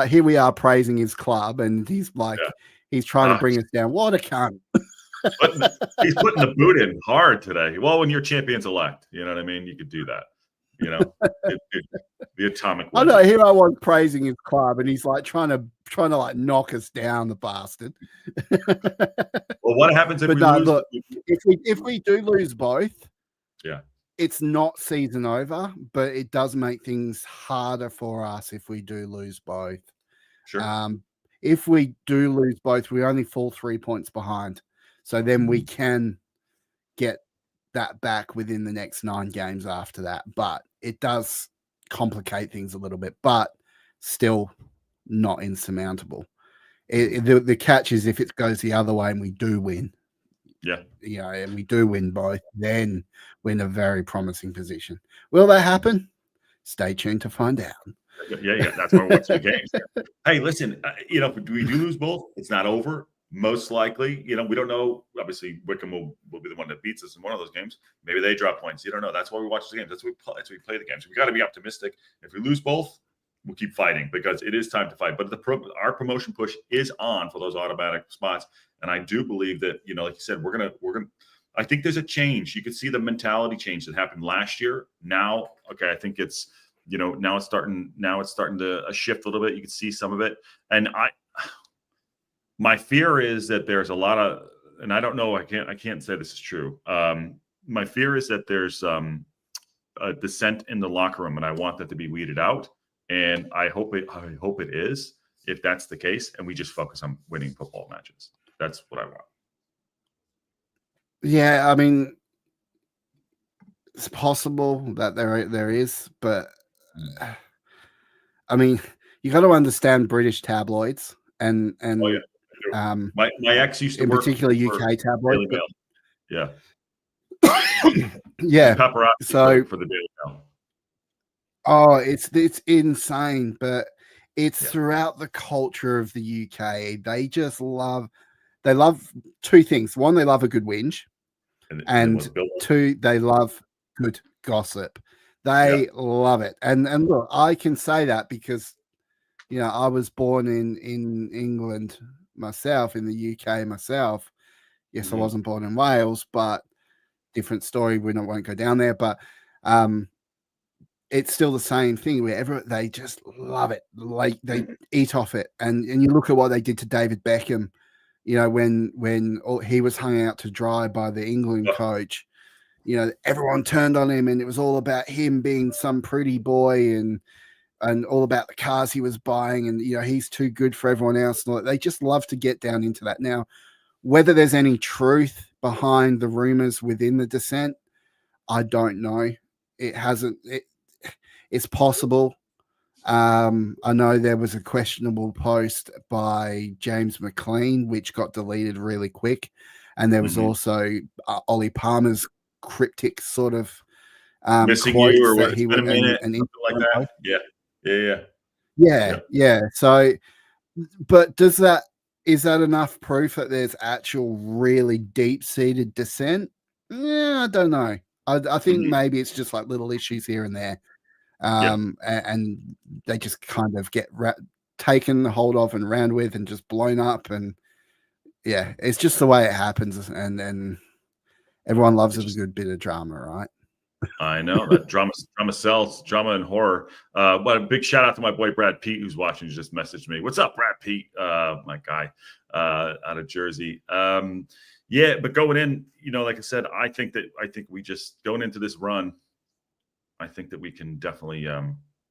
Here we are praising his club, and he's like, he's trying to bring us down. What a cunt! He's putting the boot in hard today. Well, when you're champions elect, you know what I mean? You could do that. The atomic. I know. Here I was praising his club, and he's like trying to like knock us down, the bastard. Well, what happens if we lose? Look, if we do lose both, it's not season over, but it does make things harder for us if we do lose both. Sure. If we do lose both, we only fall 3 points behind. So then we can get that back within the next 9 games after that. But it does complicate things a little bit, but still not insurmountable. The catch is if it goes the other way and we do win. Yeah. And we do win both, then we're in a very promising position. Will that happen? Stay tuned to find out. Yeah. That's why we're watching the games. Hey, listen, if we do lose both, it's not over. Most likely, we don't know. Obviously, Wycombe will be the one that beats us in one of those games. Maybe they drop points. You don't know. That's why we watch the games. That's why we play the games. We got to be optimistic. If we lose both, we'll keep fighting because it is time to fight. But our promotion push is on for those automatic spots, and I do believe that like you said, we're gonna. I think there's a change. You could see the mentality change that happened last year. Now, I think it's now it's starting to shift a little bit. You can see some of it, and My fear is that there's a lot of, and I don't know, I can't say this is true. My fear is that there's a dissent in the locker room, and I want that to be weeded out. And I hope it is, if that's the case, and we just focus on winning football matches. That's what I want. Yeah, I mean, it's possible that there is, but I mean, you got to understand British tabloids and Oh yeah, my ex used to in work particular for UK tabloids. Daily Mail. Yeah, yeah. paparazzi So for the Daily Mail. Oh, it's insane, but it's throughout the culture of the UK. They love two things. One, they love a good whinge, and two, they love good gossip. They love it. And look, I can say that because I was born in England myself, in the UK myself. Yes, I wasn't born in Wales, but different story. We won't go down there, but it's still the same thing. Wherever they just love it, like they eat off it. And you look at what they did to David Beckham, when he was hung out to dry by the England coach. Everyone turned on him, and it was all about him being some pretty boy and all about the cars he was buying, and he's too good for everyone else. And they just love to get down into that. Now, whether there's any truth behind the rumors within the dissent, I don't know. It's possible. I know there was a questionable post by James McLean, which got deleted really quick. And there was also Ollie Palmer's cryptic sort of missing you, or that he would, would, something like that. Yeah. So, but is that enough proof that there's actual really deep-seated dissent? Yeah, I don't know. I think maybe it's just like little issues here and there. And they just kind of get taken hold of and ran with and just blown up. And yeah, it's just the way it happens. And everyone loves a good bit of drama, right? I know that drama sells, drama and horror. But a big shout out to my boy Brad Pete, who's watching. He just messaged me. What's up, Brad Pete? My guy out of Jersey. But going in, like I said, I think we just going into this run. I think that we can definitely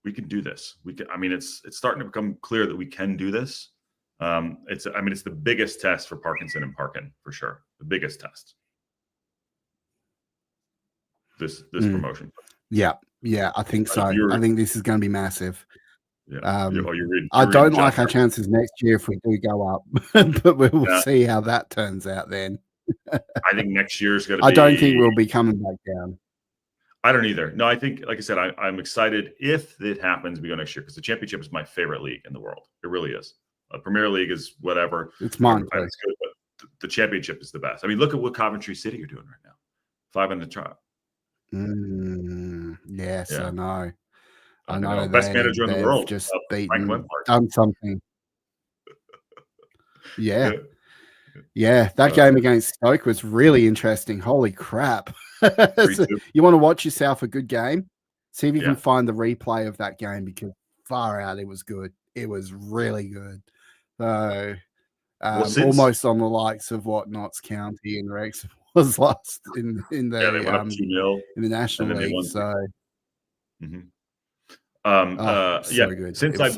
we can do this. It's starting to become clear that we can do this. It's the biggest test for Parkinson and Parkin for sure. The biggest test. This promotion. Yeah, I think so. I think this is going to be massive. Yeah. I don't like our chances next year if we do go up, but we'll see how that turns out then. I think next year's going to be... I don't think we'll be coming back down. I don't either. No, I think, like I said, I'm excited if it happens, we go next year, because the championship is my favorite league in the world. It really is. Premier League is whatever. It's mine. It's good, but the championship is the best. Look at what Coventry City are doing right now. 5 in the trial. Yes, yeah. I know. Best manager in the world. Just done something. Yeah. That game against STōK was really interesting. Holy crap. You want to watch yourself a good game? See if you can find the replay of that game, because far out, it was good. It was really good. So almost on the likes of what Notts County and Wrexham was last in the in the National League. So so good. Since I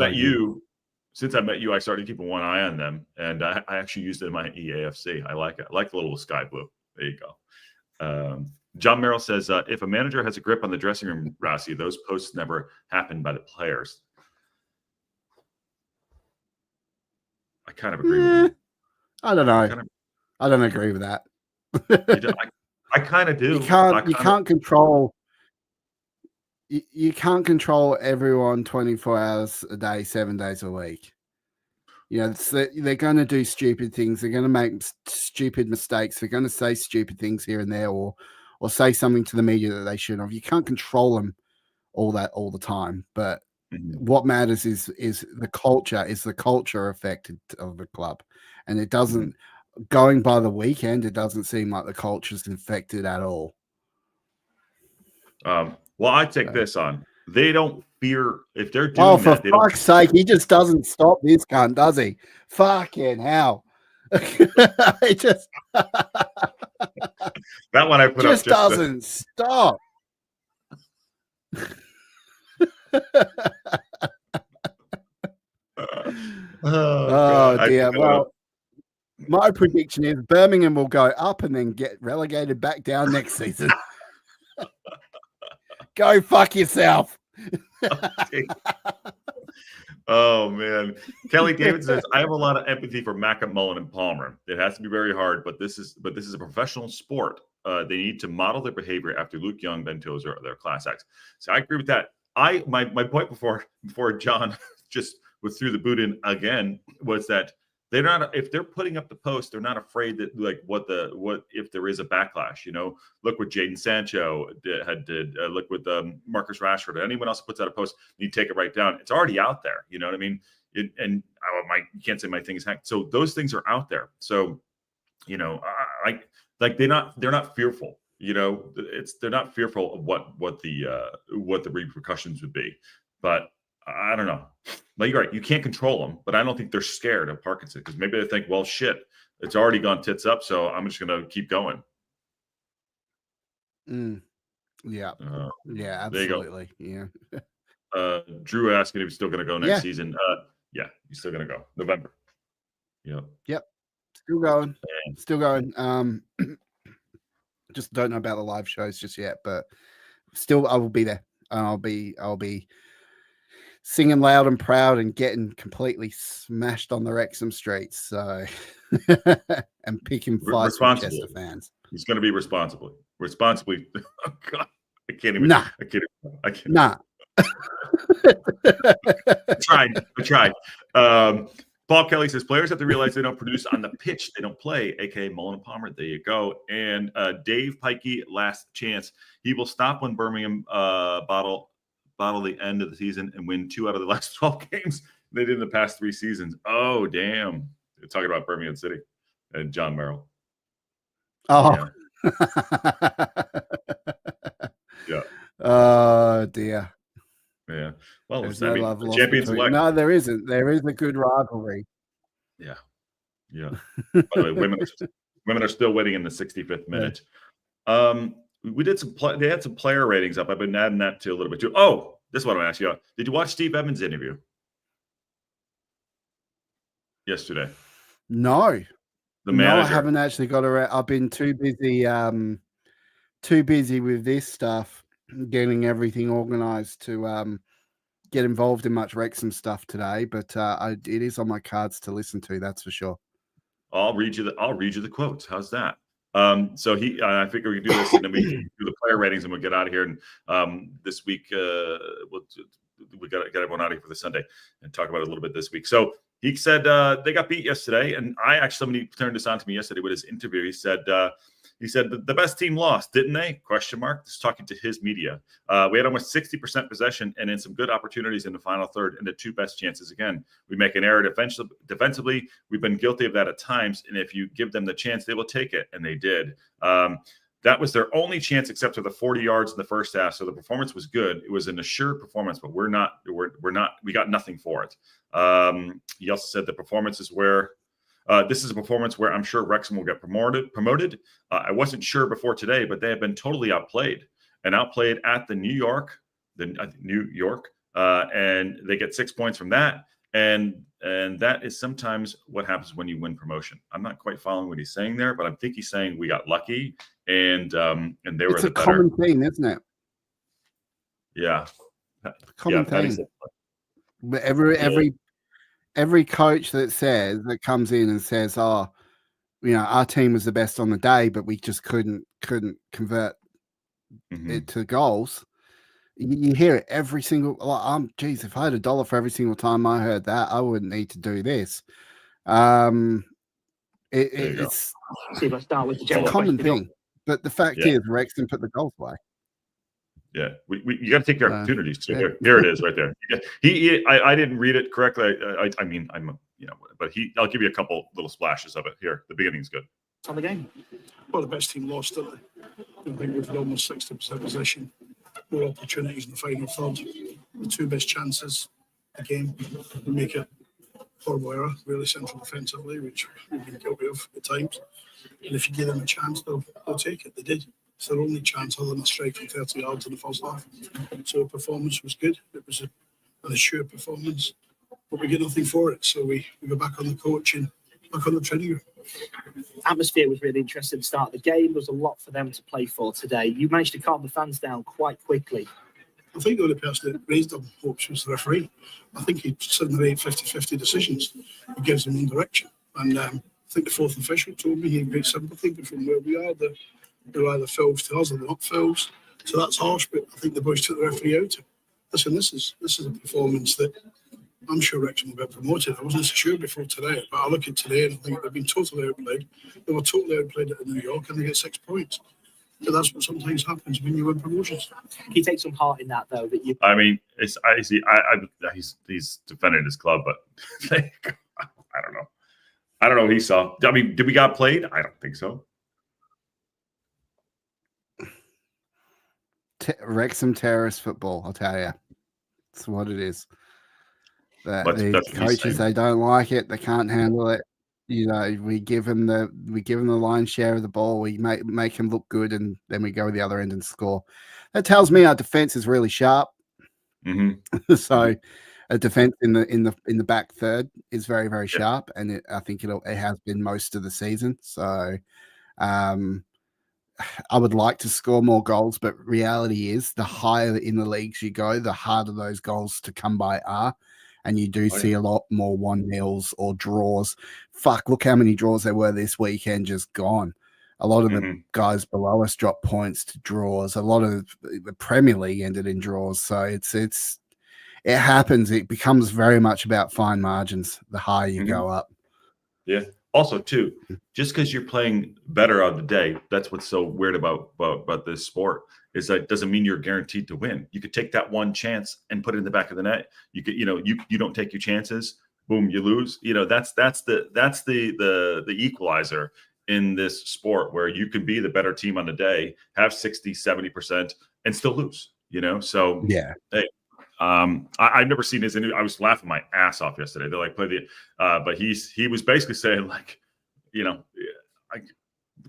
met you, I started keeping one eye on them, and I actually used it in my EAFC. I like it. I like the little sky blue. There you go. John Merrill says, if a manager has a grip on the dressing room, Rossi, those posts never happen by the players. I kind of agree with him. I don't know. I don't agree with that. I kind of do. You can't control. You can't control everyone 24 hours a day, 7 days a week. They're going to do stupid things. They're going to make stupid mistakes. They're going to say stupid things here and there, or say something to the media that they shouldn't have. You can't control them all the time. But what matters is the culture. Is the culture affected of the club? And it doesn't. Going by the weekend, it doesn't seem like the culture's infected at all. Well, I take this on. They don't fear if they're doing for fuck's sake, he just doesn't stop this cunt, does he? Fucking hell. It just That one I put just up doesn't stop. Oh dear. Well, my prediction is Birmingham will go up and then get relegated back down next season. Go fuck yourself. Oh man, Kelly David says I have a lot of empathy for Mackett, Mullen, and Palmer. It has to be very hard, but this is a professional sport. They need to model their behavior after Luke Young, Ben Tozer, their class acts. So I agree with that. My point before John just threw the boot in again was that they're not, if they're putting up the post, they're not afraid that like what if there is a backlash. You know, look what Jadon Sancho did. Look with Marcus Rashford. Anyone else who puts out a post, you take it right down. It's already out there. You know what I mean? You can't say my thing is hacked. So those things are out there. So you know, they're not fearful. You know, they're not fearful of what the repercussions would be. But I don't know. But you're right. You can't control them. But I don't think they're scared of Parkinson because maybe they think, well, shit, it's already gone tits up, so I'm just going to keep going. Yeah. Yeah, absolutely. Yeah. Drew asking if he's still going to go next season. Yeah, he's still going to go November. Yep. Still going. Still going. Just don't know about the live shows just yet, but still, I will be there. I'll be singing loud and proud and getting completely smashed on the Wrexham streets. So, and picking fights with Chester fans. He's going to be responsibly. Oh God, I can't even. Nah. I can't. Nah. I tried. Paul Kelly says players have to realize they don't produce on the pitch. They don't play, aka Mullen and Palmer. There you go. And Dave Pikey, last chance. He will stop when Birmingham bottle the end of the season and win 2 out of the last 12 games they did in the past 3 seasons. Oh, damn. They're talking about Birmingham City and John Merrill. Oh. Yeah. Oh, dear. Yeah. Well, there's no love lost champions elect. No, there isn't. There is a good rivalry. Yeah. Yeah. By the way, women are still waiting in the 65th minute. We did they had some player ratings up. I've been adding that to a little bit too. Oh, this is what I'm going to ask you. Did you watch Steve Evans' interview yesterday? No. The manager. No, I haven't actually got around. I've been too busy with this stuff, getting everything organized to get involved in much Wrexham stuff today. But it is on my cards to listen to. That's for sure. I'll read you the quotes. How's that? So I figure we can do this, and then we can do the player ratings, and we'll get out of here. And this week, we got everyone out of here for the Sunday and talk about it a little bit this week. So he said they got beat yesterday, and somebody turned this on to me yesterday with his interview. He said the best team lost, didn't they? Question mark. Just talking to his media. We had almost 60% possession and in some good opportunities in the final third and the 2 best chances. Again, we make an error defensively. We've been guilty of that at times. And if you give them the chance, they will take it. And they did. That was their only chance except for the 40 yards in the first half. So the performance was good. It was an assured performance, but we got nothing for it. He also said the performance is where this is a performance where I'm sure Wrexham will get promoted. I wasn't sure before today, but they have been totally outplayed at the New York, and they get 6 points from that. And that is sometimes what happens when you win promotion. I'm not quite following what he's saying there, but I think he's saying we got lucky and they were. It's a common thing, isn't it? Yeah, common thing. But every coach that comes in and says, "Oh, our team was the best on the day, but we just couldn't convert it to goals." You hear it every single. If I had $1 for every single time I heard that, I wouldn't need to do this. It's a common thing, but the fact is, Wrexham put the goals away. Yeah, you got to take your opportunities. So here it is, right there. I didn't read it correctly. I mean, but I'll give you a couple little splashes of it here. The beginning's good. On the game, well, the best team lost, didn't they? I think we've had almost 60% possession, more opportunities in the final third. The 2 best chances, the game, we make it horrible error, really central defensively, which we've been guilty of at times. And if you give them a chance, they'll take it. They did. It's their only chance other than a strike from 30 yards in the first half. So the performance was good. It was an assured performance, but we get nothing for it. So we go back on the coach and back on the training room. Atmosphere was really interesting at the start of the game. There was a lot for them to play for today. You managed to calm the fans down quite quickly. I think the only person that raised their hopes was the referee. I think he suddenly made 50-50 decisions. He gives them one direction. And I think the fourth official told me he had great sympathy, but from where we are, they're either fouls to us or they're not fouls. So that's harsh, but I think the boys took the referee out. Listen, this is a performance that I'm sure Wrexham will get promoted. I wasn't so sure before today, but I look at today and I think they've been totally outplayed. They were totally outplayed at New York and they get 6 points. But that's what sometimes happens when you win promotions. Can you take some heart in that, though? That you. I mean, I see. He's defending his club, but I don't know. I don't know what he saw. I mean, did we got played? I don't think so. Wrexham terrorist football, I'll tell you. That's what it is. The That's coaches, they don't like it. They can't handle it. You know, we give them the lion's share of the ball. We make them look good, and then we go to the other end and score. That tells me our defense is really sharp. Mm-hmm. So, a defense in the back third is very, very sharp, and I think it has been most of the season. So, I would like to score more goals, but reality is the higher in the leagues you go, the harder those goals to come by are. And you do see a lot more 1-0s or draws. Fuck, look how many draws there were this weekend just gone. A lot of the guys below us dropped points to draws. A lot of the Premier League ended in draws. So it happens. It becomes very much about fine margins the higher you go up. Yeah. Also, too, just because you're playing better on the day, that's what's so weird about this sport, is that it doesn't mean you're guaranteed to win. You could take that one chance and put it in the back of the net. You could, you don't take your chances, boom, you lose. That's the equalizer in this sport, where you can be the better team on the day, have 60-70% and still lose. So yeah. Hey, I've never seen his interview. I was laughing my ass off yesterday. They're like, play the, but he was basically saying, like, he's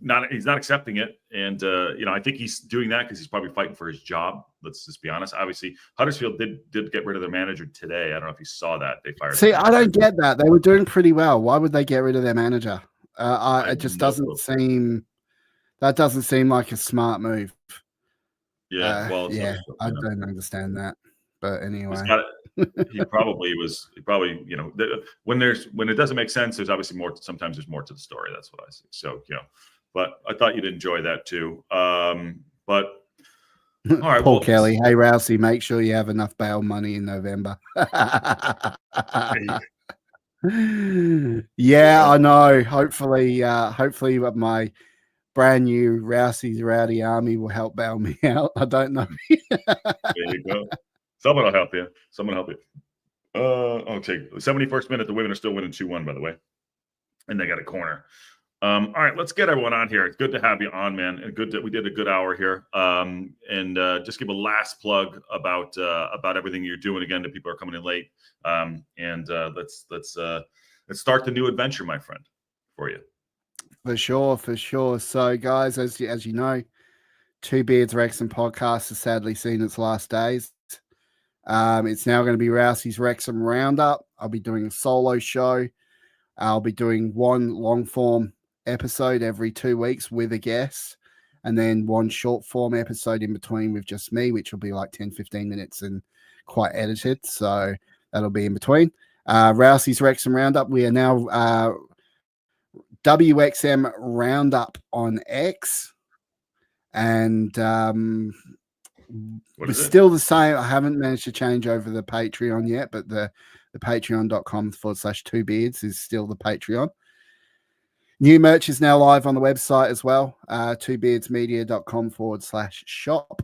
not accepting it, and I think he's doing that because he's probably fighting for his job. Let's just be honest. Obviously, Huddersfield did get rid of their manager today. I don't know if you saw that. They fired. See, I don't get that. They were doing pretty well. Why would they get rid of their manager? It just doesn't seem. That doesn't seem like a smart move. Yeah. I don't understand that. But anyway, he probably when it doesn't make sense, there's obviously more. Sometimes there's more to the story. That's what I see. So but I thought you'd enjoy that too. But all right, Paul Kelly. Hey Rousey, make sure you have enough bail money in November. Yeah, I know. Hopefully, my brand new Rousey's Rowdy Army will help bail me out. I don't know. There you go. Someone will help you. Okay. 71st minute, the women are still winning 2-1, by the way. And they got a corner. All right, let's get everyone on here. It's good to have you on, man. And good that we did a good hour here. And just give a last plug about everything you're doing again that people are coming in late. Let's start the new adventure, my friend, for you. For sure. So, guys, as you know, Two Beards Wrexham podcast has sadly seen its last days. It's now going to be Rousey's Wrexham Roundup. I'll be doing a solo show. I'll be doing one long form episode every 2 weeks with a guest, and then one short form episode in between with just me, which will be like 10-15 minutes and quite edited. So that'll be in between. Rousey's Wrexham Roundup. We are now WXM Roundup on X. And we're still the same. I haven't managed to change over the Patreon yet, but the patreon.com/2beards is still the Patreon. New merch is now live on the website as well, twobeardsmedia.com/shop.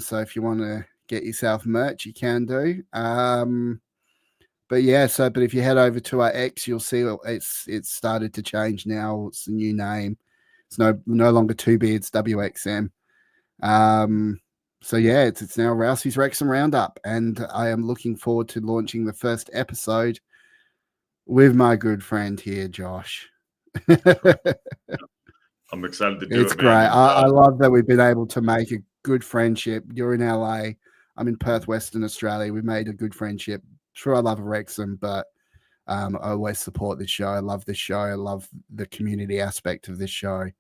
So if you want to get yourself merch, you can do. But if you head over to our X, you'll see it's started to change now. It's a new name. It's no longer Two Beards WXM. It's now Rousey's Wrexham Roundup, and I am looking forward to launching the first episode with my good friend here, Josh. I'm excited to do It's it, great. man. I love that we've been able to make a good friendship. You're in LA. I'm in Perth, Western Australia. We've made a good friendship. Sure, I love Wrexham, but I always support this show. I love this show. I love the community aspect of this show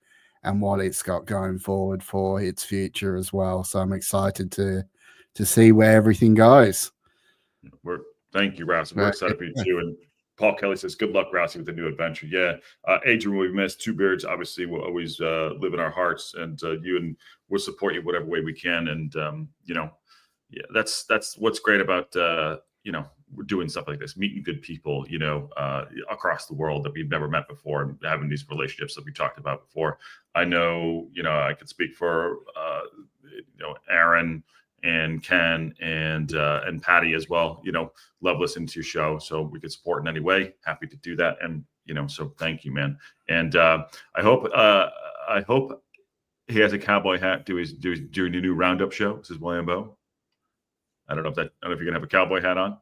and what it's got going forward for its future as well. So I'm excited to see where everything goes. Thank you, Rousey. We're excited for you too. And Paul Kelly says, "Good luck, Rousey, with the new adventure." Yeah, Adrian, we've missed. Two Beards obviously will always live in our hearts, and we'll support you whatever way we can. And yeah, that's what's great about we're doing stuff like this, meeting good people, across the world that we've never met before, and having these relationships that we talked about before. I know, I could speak for Aaron and Ken and Patty as well. Love listening to your show, so we could support in any way. Happy to do that, and so thank you, man. And I hope he has a cowboy hat during the new Roundup show. This is William Bowe. I don't know if you're gonna have a cowboy hat on.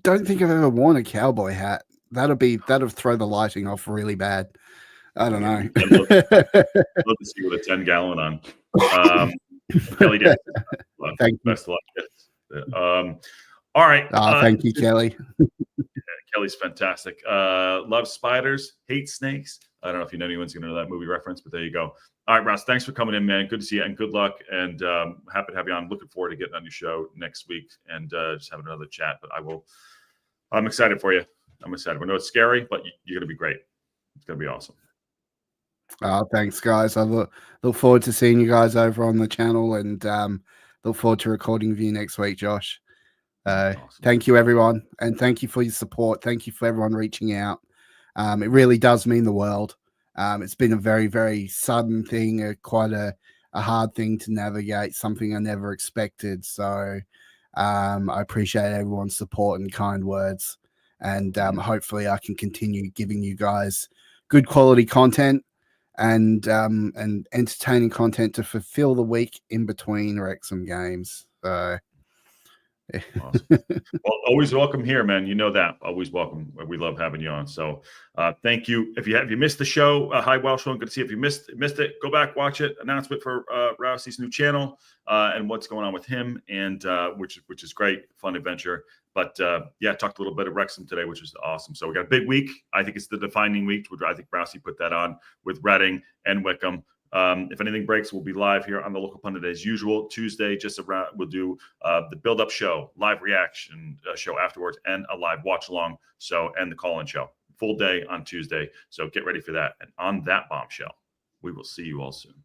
Don't think I've ever worn a cowboy hat. That'll throw the lighting off really bad. I don't know. I'd love to see you with a 10-gallon on. Kelly did. Thank you. Best of luck. Yes. All right. Thank you, Kelly. Kelly's fantastic. Loves spiders, hates snakes. I don't know if anyone's going to know that movie reference, but there you go. All right, Ross, thanks for coming in, man. Good to see you, and good luck. And happy to have you on. Looking forward to getting on your show next week and just having another chat. But I'm excited for you. I'm excited. I know it's scary, but you're going to be great. It's going to be awesome. Thanks, guys. I look forward to seeing you guys over on the channel, and look forward to recording with you next week, Josh. Awesome. Thank you, everyone, and thank you for your support. Thank you for everyone reaching out. It really does mean the world. It's been a very, very sudden thing, quite a hard thing to navigate, something I never expected. So I appreciate everyone's support and kind words, and hopefully I can continue giving you guys good quality content and entertaining content to fulfill the week in between Wrexham games. So awesome. Well, always welcome here, man. You know that. Always welcome. We love having you on. So thank you. If you missed the show, hi Welsh, good to see you. If you missed it, go back, watch it. Announcement for Rousey's new channel and what's going on with him, and which is great, fun adventure. But yeah, talked a little bit of Wrexham today, which is awesome. So we got a big week. I think it's the defining week. I think Rousey put that on with Reading and Wycombe. If anything breaks, we'll be live here on the Local Pundit as usual. Tuesday, just around, we'll do the build-up show, live reaction show afterwards, and a live watch-along, and the call-in show. Full day on Tuesday, so get ready for that. And on that bombshell, we will see you all soon.